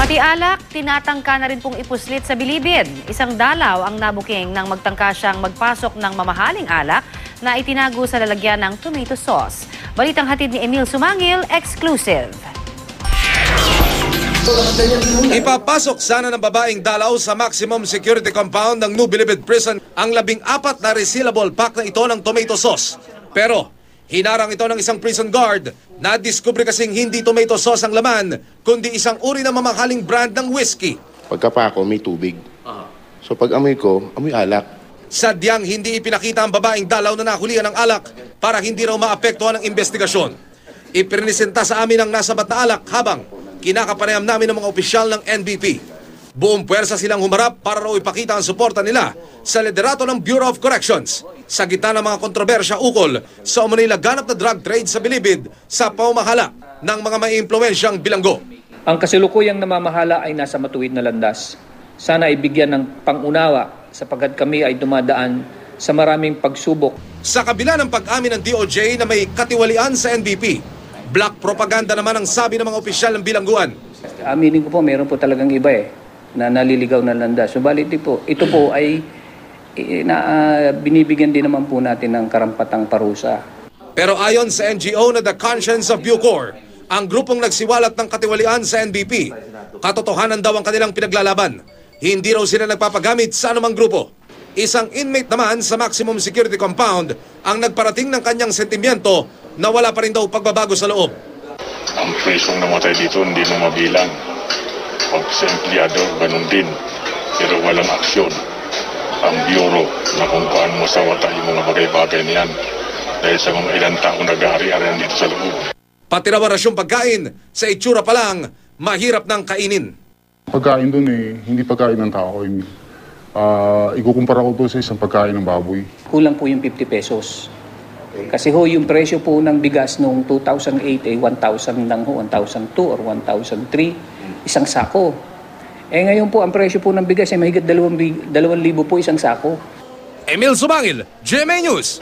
Pati alak, tinatangka na rin pong ipuslit sa bilibid. Isang dalaw ang nabuking nang magtangka siyang magpasok ng mamahaling alak na itinago sa lalagyan ng tomato sauce. Balitang hatid ni Emil Sumangil, exclusive. Ipapasok sana ng babaeng dalaw sa maximum security compound ng New Bilibid Prison ang 14 na resealable pack na ito ng tomato sauce. Pero hinarang ito ng isang prison guard na diskubre kasing hindi tomato sauce ang laman, kundi isang uri ng mamahaling brand ng whiskey. Pagkapako, may tubig. So pag amoy ko, amoy alak. Sadyang hindi ipinakita ang babaeng dalaw na nahulihan ng alak para hindi raw maapektuhan ang investigasyon. Iprinisenta sa amin ang nasabat na alak habang kinakapanayam namin ng mga opisyal ng NBP. Buong puwersa silang humarap para raw ipakita ang suporta nila sa liderato ng Bureau of Corrections sa gitna ng mga kontrobersya ukol sa umano'y laganap na drug trade sa bilibid sa pamamahala ng mga maiimpluwensyang bilanggo. Ang kasalukuyang namamahala ay nasa matuwid na landas. Sana ibigyan ng pangunawa sapagkat kami ay dumadaan sa maraming pagsubok. Sa kabila ng pag-amin ng DOJ na may katiwalian sa NBP, black propaganda naman ang sabi ng mga opisyal ng bilangguan. Aminin ko po, meron po talagang iba na naliligaw na landas. Subalit po, ito po ay binibigyan din naman po natin ng karampatang parusa. Pero ayon sa NGO na The Conscience of Bucor, ang grupong nagsiwalat ng katiwalian sa NBP, katotohanan daw ang kanilang pinaglalaban. Hindi raw sila nagpapagamit sa anumang grupo. Isang inmate naman sa maximum security compound ang nagparating ng kanyang sentimiento na wala pa rin daw pagbabago sa loob. Ang presong namatay dito hindi mo mabilang. Pag sa empleyado, ganun din. Pero walang aksyon. Ang bureau na kung paano masawata yung mga bagay-bagay niyan dahil sa mga ilang taong nag-aari-arian dito sa loob. Pati raw rasyong pagkain, sa itsura pa lang, mahirap ng kainin. Pagkain dun hindi pagkain ng tao. Ikukumpara ko to sa isang pagkain ng baboy. Kulang po yung 50 pesos. Kasi yung presyo po ng bigas noong 2008 ay 1,000 lang 1,002 or 1,003 isang sako. Ngayon po ang presyo po ng bigas ay mahigit 2,000 po isang sako. Emil Sumangil, GMA News.